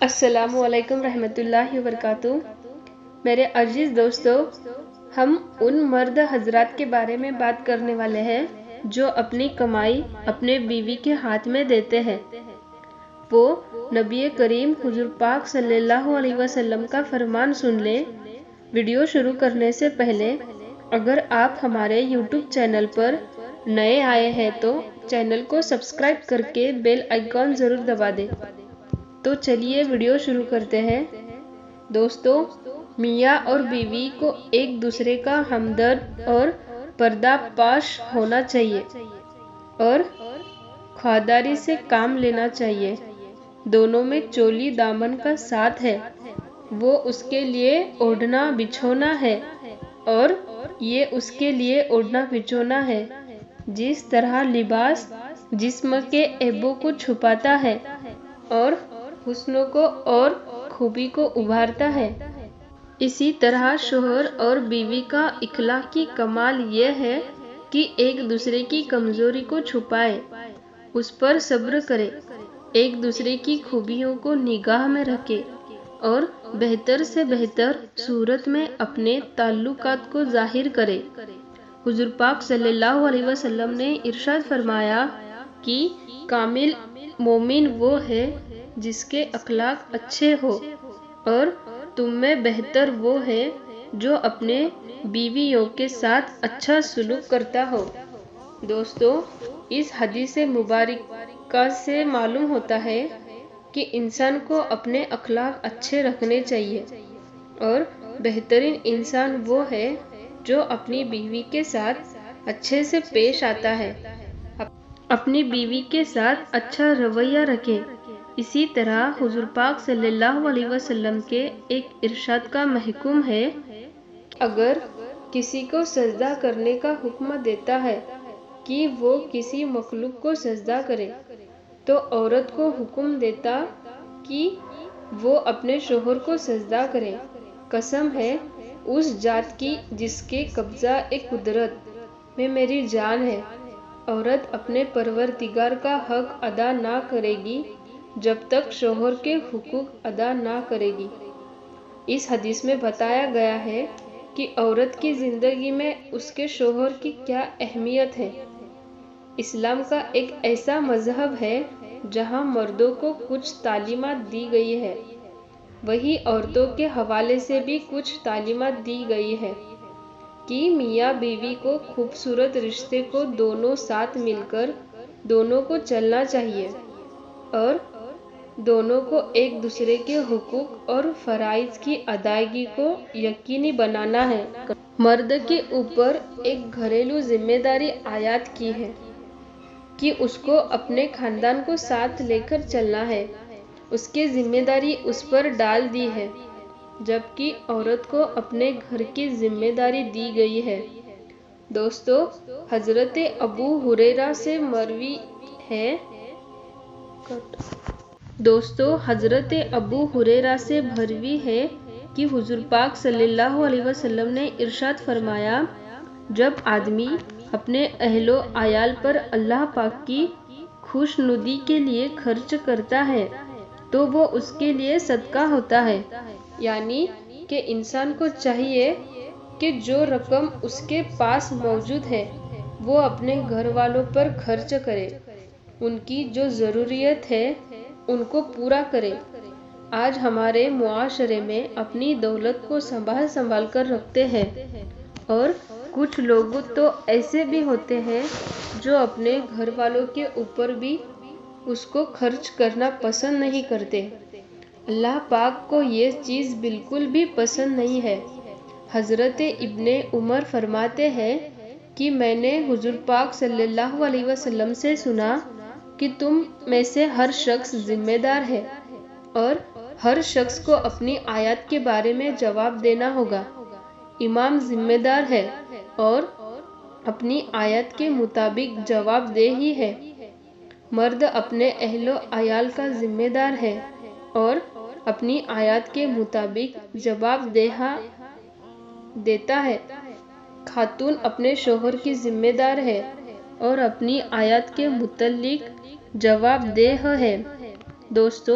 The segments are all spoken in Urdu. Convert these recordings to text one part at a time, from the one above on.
السلام علیکم رحمۃ اللہ وبرکاتہ۔ میرے عزیز دوستو، ہم ان مرد حضرات کے بارے میں بات کرنے والے ہیں جو اپنی کمائی اپنے بیوی کے ہاتھ میں دیتے ہیں۔ وہ نبی کریم حضور پاک صلی اللہ علیہ وسلم کا فرمان سن لیں۔ ویڈیو شروع کرنے سے پہلے اگر آپ ہمارے یوٹیوب چینل پر نئے آئے ہیں تو چینل کو سبسکرائب کر کے بیل آئیکن ضرور دبا دیں۔ تو چلیے ویڈیو شروع کرتے ہیں۔ دوستو، میاں اور بیوی کو ایک دوسرے کا ہمدرد اور پردہ پاش ہونا چاہیے اور خودداری سے کام لینا چاہیے۔ دونوں میں چولی دامن کا ساتھ ہے، وہ اس کے لیے اوڑھنا بچھونا ہے اور یہ اس کے لیے اوڑھنا بچھونا ہے۔ جس طرح لباس جسم کے عیبوں کو چھپاتا ہے اور حسن کو اور خوبی کو ابھارتا ہے، اسی طرح شوہر اور بیوی کا اخلاقی کمال یہ ہے کہ ایک دوسرے کی کمزوری کو چھپائے، اس پر صبر کرے، ایک دوسرے کی خوبیوں کو نگاہ میں رکھے اور بہتر سے بہتر صورت میں اپنے تعلقات کو ظاہر کرے۔ حضور پاک صلی اللہ علیہ وسلم نے ارشاد فرمایا کہ کامل مومن وہ ہے جس کے اخلاق اچھے ہو، اور تم میں بہتر وہ ہے جو اپنے بیویوں کے ساتھ اچھا سلوک کرتا ہو۔ دوستو، اس حدیث مبارکہ سے معلوم ہوتا ہے کہ انسان کو اپنے اخلاق اچھے رکھنے چاہیے اور بہترین انسان وہ ہے جو اپنی بیوی کے ساتھ اچھے سے پیش آتا ہے، اپنی بیوی کے ساتھ اچھا رویہ رکھے۔ اسی طرح حضور پاک صلی اللہ علیہ وسلم کے ایک ارشاد کا محکوم ہے کہ اگر کسی کو سجدہ کرنے کا حکم دیتا ہے کہ وہ کسی مخلوق کو سجدہ کرے تو عورت کو حکم دیتا کہ وہ اپنے شوہر کو سجدہ کرے۔ قسم ہے اس ذات کی جس کے قبضہ قدرت میں میری جان ہے، عورت اپنے پروردگار کا حق ادا نہ کرے گی جب تک شوہر کے حقوق ادا نہ کرے گی۔ اس حدیث میں بتایا گیا ہے کہ عورت کی زندگی میں اس کے شوہر کی کیا اہمیت ہے۔ اسلام کا ایک ایسا مذہب ہے جہاں مردوں کو کچھ تعلیمات دی گئی ہے، وہیں عورتوں کے حوالے سے بھی کچھ تعلیمات دی گئی ہے کہ میاں بیوی کو خوبصورت رشتے کو دونوں ساتھ مل کر دونوں کو چلنا چاہیے اور دونوں کو ایک دوسرے کے حقوق اور فرائض کی ادائیگی کو یقینی بنانا ہے۔ مرد کے اوپر ایک گھریلو ذمہ داری عائد کی ہے کہ اس کو اپنے خاندان کو ساتھ لے کر چلنا ہے، اس کی ذمہ داری اس پر ڈال دی ہے، جبکہ عورت کو اپنے گھر کی ذمہ داری دی گئی ہے۔ دوستو، حضرت ابو ہریرہ سے مروی ہے کہ حضور پاک صلی اللہ علیہ وسلم نے ارشاد فرمایا، جب آدمی اپنے اہل و عیال پر اللہ پاک کی خوشنودی کے لیے خرچ کرتا ہے تو وہ اس کے لیے صدقہ ہوتا ہے۔ یعنی کہ انسان کو چاہیے کہ جو رقم اس کے پاس موجود ہے وہ اپنے گھر والوں پر خرچ کرے، ان کی جو ضروریات ہے ان کو پورا کرے۔ آج ہمارے معاشرے میں اپنی دولت کو سنبھال کر رکھتے ہیں اور کچھ لوگ تو ایسے بھی ہوتے ہیں جو اپنے گھر والوں کے اوپر بھی اس کو خرچ کرنا پسند نہیں کرتے۔ اللہ پاک کو یہ چیز بالکل بھی پسند نہیں ہے۔ حضرت ابن عمر فرماتے ہیں کہ میں نے حضور پاک صلی اللہ علیہ وسلم سے سنا کہ تم میں سے ہر شخص ذمہ دار ہے اور ہر شخص کو اپنی آیت کے بارے میں جواب دینا ہوگا۔ امام ذمہ دار ہے اور اپنی آیت کے مطابق جواب دہ ہی ہے، مرد اپنے اہل و عیال کا ذمہ دار ہے اور اپنی آیت کے مطابق جواب دیتا ہے، خاتون اپنے شوہر کی ذمہ دار ہے اور اپنی آیت کے متعلق جواب دہ ہے۔ دوستو،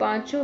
5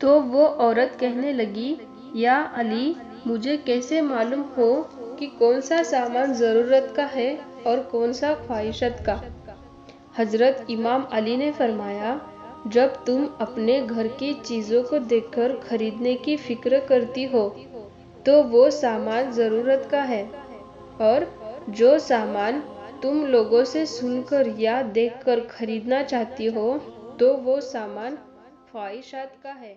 تو وہ عورت کہنے لگی، یا علی، مجھے کیسے معلوم ہو کہ کون سا سامان ضرورت کا ہے اور کون سا خواہشات کا؟ حضرت امام علی نے فرمایا، جب تم اپنے گھر کی چیزوں کو دیکھ کر خریدنے کی فکر کرتی ہو تو وہ سامان ضرورت کا ہے، اور جو سامان تم لوگوں سے سن کر یا دیکھ کر خریدنا چاہتی ہو تو وہ سامان خواہشات کا ہے۔